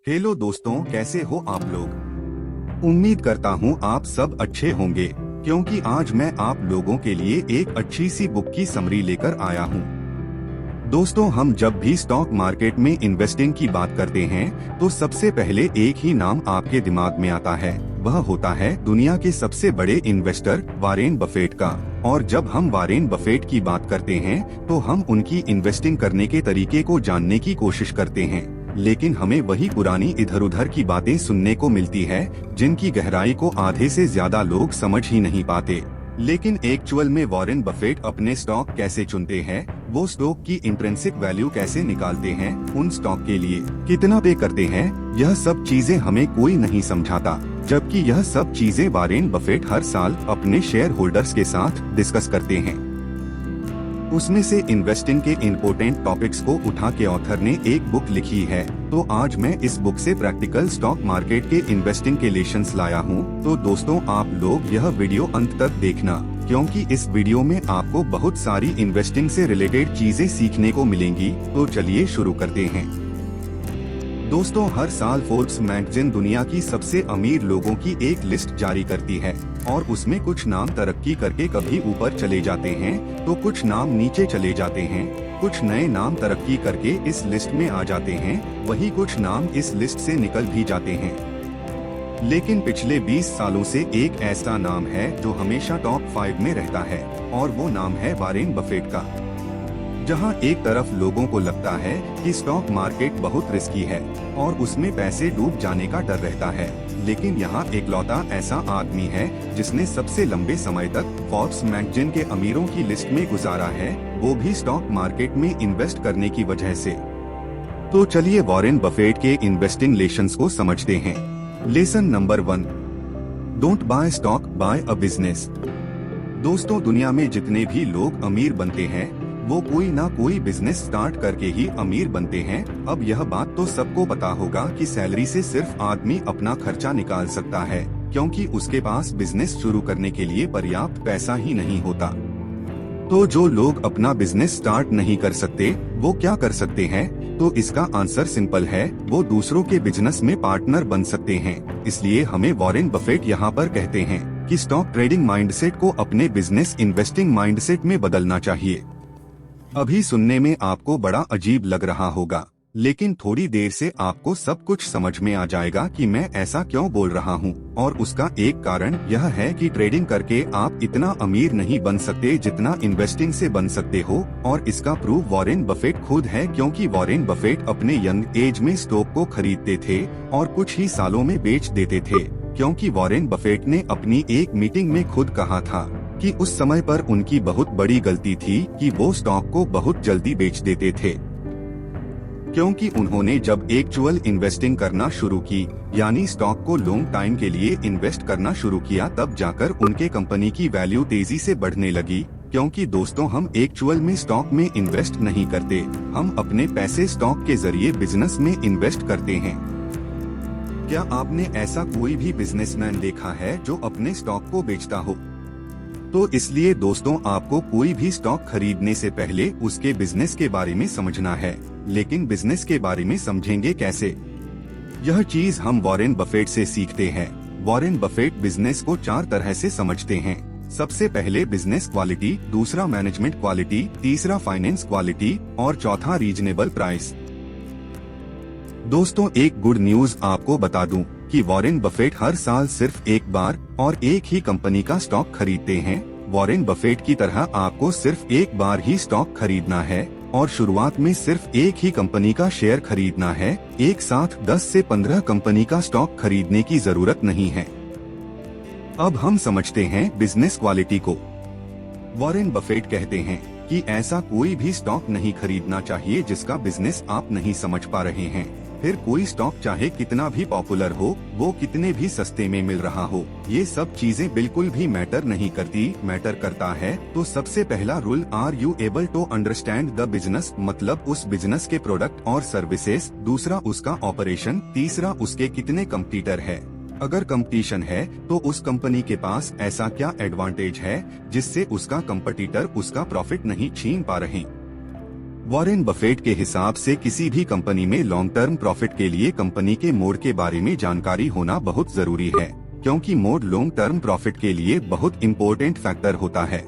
Hello दोस्तों, कैसे हो आप लोग। उम्मीद करता हूँ आप सब अच्छे होंगे, क्योंकि आज मैं आप लोगों के लिए एक अच्छी सी बुक की समरी लेकर आया हूँ। दोस्तों, हम जब भी स्टॉक मार्केट में इन्वेस्टिंग की बात करते हैं तो सबसे पहले एक ही नाम आपके दिमाग में आता है। वह होता है दुनिया के सबसे बड़े इन्वेस्टर वॉरेन बफेट का। और जब हम वॉरेन बफेट की बात करते हैं तो हम उनकी इन्वेस्टिंग करने के तरीके को जानने की कोशिश करते हैं, लेकिन हमें वही पुरानी इधर उधर की बातें सुनने को मिलती है जिनकी गहराई को आधे से ज्यादा लोग समझ ही नहीं पाते। लेकिन एक्चुअल में वॉरेन बफेट अपने स्टॉक कैसे चुनते हैं, वो स्टॉक की इंट्रिंसिक वैल्यू कैसे निकालते हैं, उन स्टॉक के लिए कितना पे करते हैं, यह सब चीजें हमें कोई नहीं समझाता। जबकि यह सब चीजें वॉरेन बफेट हर साल अपने शेयर होल्डर्स के साथ डिस्कस करते हैं। उसमें से इन्वेस्टिंग के इम्पोर्टेंट टॉपिक्स को उठा के ऑथर ने एक बुक लिखी है। तो आज मैं इस बुक से प्रैक्टिकल स्टॉक मार्केट के इन्वेस्टिंग के लेसन्स लाया हूँ। तो दोस्तों, आप लोग यह वीडियो अंत तक देखना, क्योंकि इस वीडियो में आपको बहुत सारी इन्वेस्टिंग से रिलेटेड चीजें सीखने को मिलेंगी। तो चलिए शुरू करते हैं। दोस्तों, हर साल फोर्ब्स मैगजीन दुनिया की सबसे अमीर लोगों की एक लिस्ट जारी करती है, और उसमें कुछ नाम तरक्की करके कभी ऊपर चले जाते हैं तो कुछ नाम नीचे चले जाते हैं। कुछ नए नाम तरक्की करके इस लिस्ट में आ जाते हैं, वही कुछ नाम इस लिस्ट से निकल भी जाते हैं। लेकिन पिछले 20 सालों से एक ऐसा नाम है जो हमेशा टॉप 5 में रहता है, और वो नाम है वॉरेन बफेट का। जहां एक तरफ लोगों को लगता है कि स्टॉक मार्केट बहुत रिस्की है और उसमें पैसे डूब जाने का डर रहता है, लेकिन यहाँ एकलौता ऐसा आदमी है जिसने सबसे लंबे समय तक फोर्ब्स मैगजीन के अमीरों की लिस्ट में गुजारा है, वो भी स्टॉक मार्केट में इन्वेस्ट करने की वजह से। तो चलिए वॉरेन बफेट के इन्वेस्टिंग लेसन्स को समझते हैं। Lesson number 1, don't buy stock, buy a business. दोस्तों, दुनिया में जितने भी लोग अमीर बनते हैं वो कोई ना कोई बिजनेस स्टार्ट करके ही अमीर बनते हैं। अब यह बात तो सबको पता होगा कि सैलरी से सिर्फ आदमी अपना खर्चा निकाल सकता है, क्योंकि उसके पास बिजनेस शुरू करने के लिए पर्याप्त पैसा ही नहीं होता। तो जो लोग अपना बिजनेस स्टार्ट नहीं कर सकते वो क्या कर सकते हैं? तो इसका आंसर सिंपल है, वो दूसरों के बिजनेस में पार्टनर बन सकते हैं। इसलिए हमें वॉरेन बफेट यहाँ पर कहते हैं कि स्टॉक ट्रेडिंग माइंडसेट को अपने बिजनेस इन्वेस्टिंग माइंडसेट में बदलना चाहिए। अभी सुनने में आपको बड़ा अजीब लग रहा होगा, लेकिन थोड़ी देर से आपको सब कुछ समझ में आ जाएगा कि मैं ऐसा क्यों बोल रहा हूँ। और उसका एक कारण यह है कि ट्रेडिंग करके आप इतना अमीर नहीं बन सकते जितना इन्वेस्टिंग से बन सकते हो, और इसका प्रूफ वॉरेन बफेट खुद है, क्योंकि वॉरेन बफेट अपने यंग एज में स्टॉक को खरीदते थे और कुछ ही सालों में बेच देते थे। क्योंकि वॉरेन बफेट ने अपनी एक मीटिंग में खुद कहा था कि उस समय पर उनकी बहुत बड़ी गलती थी कि वो स्टॉक को बहुत जल्दी बेच देते थे। क्योंकि उन्होंने जब एक्चुअल इन्वेस्टिंग करना शुरू की, यानी स्टॉक को लॉन्ग टाइम के लिए इन्वेस्ट करना शुरू किया, तब जाकर उनके कंपनी की वैल्यू तेजी से बढ़ने लगी। क्योंकि दोस्तों, हम एक्चुअल में स्टॉक में इन्वेस्ट नहीं करते, हम अपने पैसे स्टॉक के जरिए बिजनेस में इन्वेस्ट करते हैं। क्या आपने ऐसा कोई भी बिजनेसमैन देखा है जो अपने स्टॉक को बेचता हो? तो इसलिए दोस्तों, आपको कोई भी स्टॉक खरीदने से पहले उसके बिजनेस के बारे में समझना है। लेकिन बिजनेस के बारे में समझेंगे कैसे? यह चीज हम वॉरेन बफेट से सीखते हैं। वॉरेन बफेट बिजनेस को 4 तरह से समझते हैं। सबसे पहले बिजनेस क्वालिटी, दूसरा मैनेजमेंट क्वालिटी, तीसरा फाइनेंस क्वालिटी और चौथा रीजनेबल प्राइस। दोस्तों, एक गुड न्यूज आपको बता दूं कि वॉरेन बफेट हर साल सिर्फ एक बार और एक ही कंपनी का स्टॉक खरीदते हैं। वॉरेन बफेट की तरह आपको सिर्फ एक बार ही स्टॉक खरीदना है और शुरुआत में सिर्फ एक ही कंपनी का शेयर खरीदना है। एक साथ 10 से 15 कंपनी का स्टॉक खरीदने की जरूरत नहीं है। अब हम समझते हैं बिजनेस क्वालिटी को। वॉरेन बफेट कहते हैं कि ऐसा कोई भी स्टॉक नहीं खरीदना चाहिए जिसका बिजनेस आप नहीं समझ पा रहे हैं। फिर कोई स्टॉक चाहे कितना भी पॉपुलर हो, वो कितने भी सस्ते में मिल रहा हो, ये सब चीजें बिल्कुल भी मैटर नहीं करती। मैटर करता है तो सबसे पहला rule, are you able to understand the business, मतलब उस बिजनेस के प्रोडक्ट और सर्विसेज। दूसरा उसका ऑपरेशन। तीसरा उसके कितने कंपटीटर है। अगर कंपटीशन है तो उस कंपनी के पास ऐसा क्या एडवांटेज है जिससे उसका कंपटीटर उसका प्रॉफिट नहीं छीन पा रहे। वॉरेन बफेट के हिसाब से किसी भी कंपनी में लॉन्ग टर्म प्रॉफिट के लिए कंपनी के मोड के बारे में जानकारी होना बहुत जरूरी है, क्योंकि मोड लॉन्ग टर्म प्रॉफिट के लिए बहुत इम्पोर्टेंट फैक्टर होता है।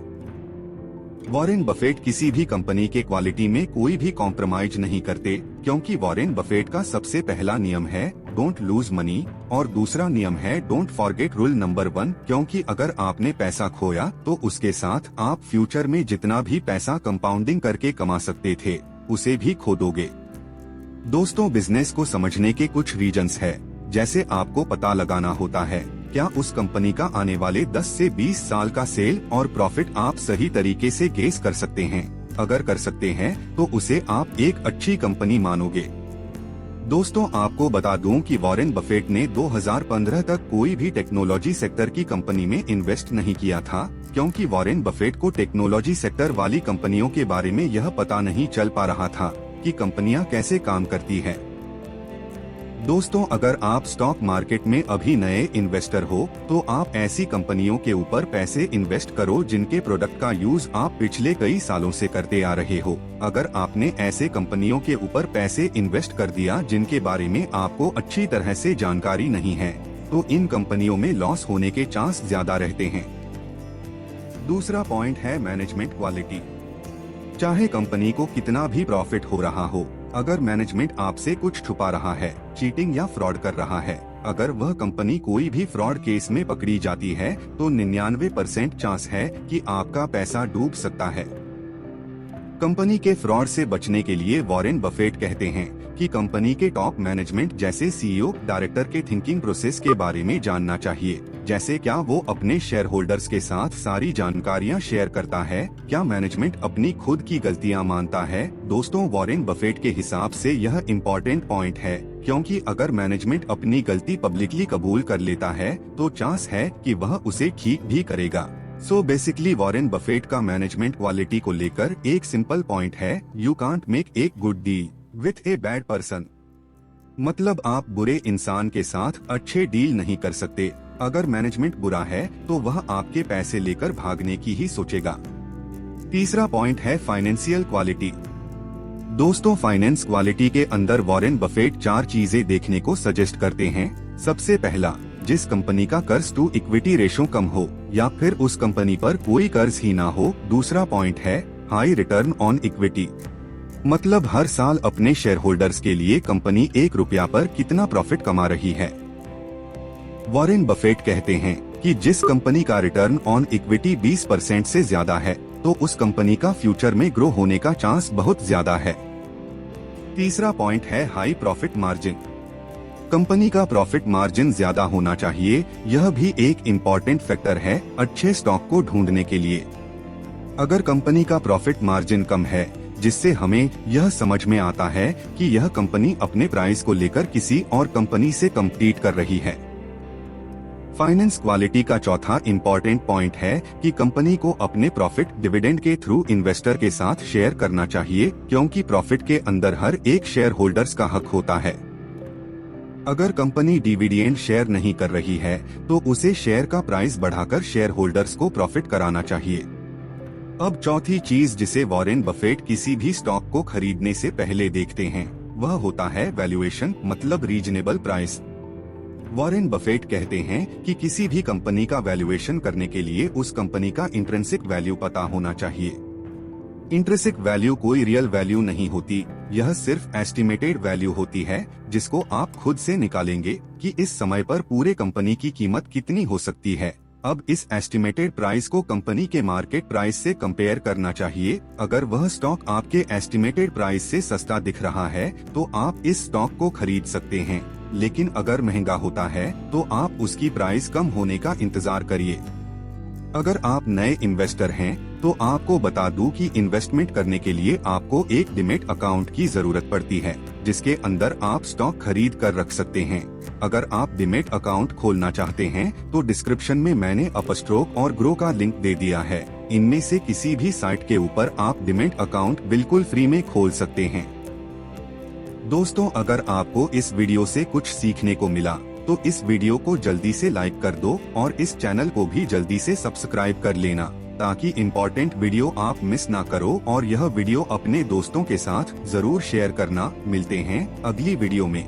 वॉरेन बफेट किसी भी कंपनी के क्वालिटी में कोई भी कॉम्प्रोमाइज नहीं करते, क्योंकि वॉरेन बफेट का सबसे पहला नियम है डोंट लूज मनी और दूसरा नियम है डोंट फॉरगेट रूल नंबर 1, क्योंकि अगर आपने पैसा खोया तो उसके साथ आप फ्यूचर में जितना भी पैसा कंपाउंडिंग करके कमा सकते थे उसे भी खो दोगे। दोस्तों, बिजनेस को समझने के कुछ रीजंस है, जैसे आपको पता लगाना होता है क्या उस कंपनी का आने वाले 10 से 20 साल का सेल और प्रॉफिट आप सही तरीके से गेस कर सकते हैं। अगर कर सकते हैं तो उसे आप एक अच्छी कंपनी मानोगे। दोस्तों, आपको बता दूं कि वॉरेन बफेट ने 2015 तक कोई भी टेक्नोलॉजी सेक्टर की कंपनी में इन्वेस्ट नहीं किया था, क्योंकि वॉरेन बफेट को टेक्नोलॉजी सेक्टर वाली कंपनियों के बारे में यह पता नहीं चल पा रहा था कि कंपनियां कैसे काम करती है। दोस्तों, अगर आप स्टॉक मार्केट में अभी नए इन्वेस्टर हो तो आप ऐसी कंपनियों के ऊपर पैसे इन्वेस्ट करो जिनके प्रोडक्ट का यूज आप पिछले कई सालों से करते आ रहे हो। अगर आपने ऐसे कंपनियों के ऊपर पैसे इन्वेस्ट कर दिया जिनके बारे में आपको अच्छी तरह से जानकारी नहीं है, तो इन कंपनियों में लॉस होने के चांस ज्यादा रहते हैं। दूसरा पॉइंट है मैनेजमेंट क्वालिटी। चाहे कंपनी को कितना भी प्रॉफिट हो रहा हो, अगर मैनेजमेंट आपसे कुछ छुपा रहा है, चीटिंग या फ्रॉड कर रहा है, अगर वह कंपनी कोई भी फ्रॉड केस में पकड़ी जाती है तो 99% चांस है कि आपका पैसा डूब सकता है। कंपनी के फ्रॉड से बचने के लिए वॉरेन बफेट कहते हैं कि कंपनी के टॉप मैनेजमेंट जैसे सीईओ, डायरेक्टर के थिंकिंग प्रोसेस के बारे में जानना चाहिए, जैसे क्या वो अपने शेयर होल्डर्स के साथ सारी जानकारियां शेयर करता है, क्या मैनेजमेंट अपनी खुद की गलतियां मानता है। दोस्तों, वॉरेन बफेट के हिसाब से यह इम्पोर्टेंट पॉइंट है, क्योंकि अगर मैनेजमेंट अपनी गलती पब्लिकली कबूल कर लेता है तो चांस है कि वह उसे ठीक भी करेगा। सो बेसिकली वॉरेन बफेट का मैनेजमेंट क्वालिटी को लेकर एक सिंपल पॉइंट है, you can't make a good deal with a bad person. मतलब आप बुरे इंसान के साथ अच्छे डील नहीं कर सकते। अगर मैनेजमेंट बुरा है तो वह आपके पैसे लेकर भागने की ही सोचेगा। तीसरा पॉइंट है फाइनेंशियल क्वालिटी। दोस्तों, फाइनेंस क्वालिटी के अंदर वॉरेन बफेट 4 चीजें देखने को सजेस्ट करते हैं। सबसे पहला, जिस कंपनी का कर्ज टू इक्विटी रेशो कम हो या फिर उस कंपनी पर कोई कर्ज ही ना हो। दूसरा पॉइंट है हाई रिटर्न ऑन इक्विटी। मतलब हर साल अपने शेयर होल्डर्स के लिए कंपनी 1 रुपया पर कितना प्रॉफिट कमा रही है। वॉरेन बफेट कहते हैं कि जिस कंपनी का रिटर्न ऑन इक्विटी 20% से ज्यादा है तो उस कंपनी का फ्यूचर में ग्रो होने का चांस बहुत ज्यादा है। तीसरा पॉइंट है हाई प्रॉफिट मार्जिन। कंपनी का प्रॉफिट मार्जिन ज्यादा होना चाहिए, यह भी एक इम्पॉर्टेंट फैक्टर है अच्छे स्टॉक को ढूंढने के लिए। अगर कंपनी का प्रॉफिट मार्जिन कम है, जिससे हमें यह समझ में आता है कि यह कंपनी अपने प्राइस को लेकर किसी और कंपनी से कम्पीट कर रही है। फाइनेंस क्वालिटी का चौथा इम्पोर्टेंट पॉइंट है कि कंपनी को अपने प्रॉफिट डिविडेंड के थ्रू इन्वेस्टर के साथ शेयर करना चाहिए, क्योंकि प्रॉफिट के अंदर हर एक शेयर होल्डर्स का हक होता है। अगर कंपनी डिविडेंड शेयर नहीं कर रही है तो उसे शेयर का प्राइस बढ़ाकर शेयर होल्डर्स को प्रॉफिट कराना चाहिए। अब चौथी चीज जिसे वॉरेन बफेट किसी भी स्टॉक को खरीदने से पहले देखते हैं, वह होता है वैल्यूएशन, मतलब रीजनेबल प्राइस। वॉरेन बफेट कहते हैं कि किसी भी कंपनी का वैल्यूएशन करने के लिए उस कंपनी का इंट्रिंसिक वैल्यू पता होना चाहिए। इंट्रिंसिक वैल्यू कोई रियल वैल्यू नहीं होती, यह सिर्फ एस्टिमेटेड वैल्यू होती है जिसको आप खुद से निकालेंगे कि इस समय पर पूरे कंपनी की कीमत कितनी हो सकती है। अब इस एस्टिमेटेड प्राइस को कंपनी के मार्केट प्राइस से कंपेयर करना चाहिए। अगर वह स्टॉक आपके एस्टिमेटेड प्राइस से सस्ता दिख रहा है तो आप इस स्टॉक को खरीद सकते हैं, लेकिन अगर महंगा होता है तो आप उसकी प्राइस कम होने का इंतजार करिए। अगर आप नए इन्वेस्टर हैं तो आपको बता दूं कि इन्वेस्टमेंट करने के लिए आपको एक डीमैट अकाउंट की जरूरत पड़ती है, जिसके अंदर आप स्टॉक खरीद कर रख सकते हैं। अगर आप डीमैट अकाउंट खोलना चाहते हैं तो डिस्क्रिप्शन में मैंने अपस्ट्रोक और ग्रो का लिंक दे दिया है। इनमें से किसी भी साइट के ऊपर आप डीमैट अकाउंट बिल्कुल फ्री में खोल सकते हैं। दोस्तों, अगर आपको इस वीडियो से कुछ सीखने को मिला तो इस वीडियो को जल्दी से लाइक कर दो और इस चैनल को भी जल्दी से सब्सक्राइब कर लेना। ताकि इम्पोर्टेंट वीडियो आप मिस ना करो और यह वीडियो अपने दोस्तों के साथ जरूर शेयर करना। मिलते हैं अगली वीडियो में।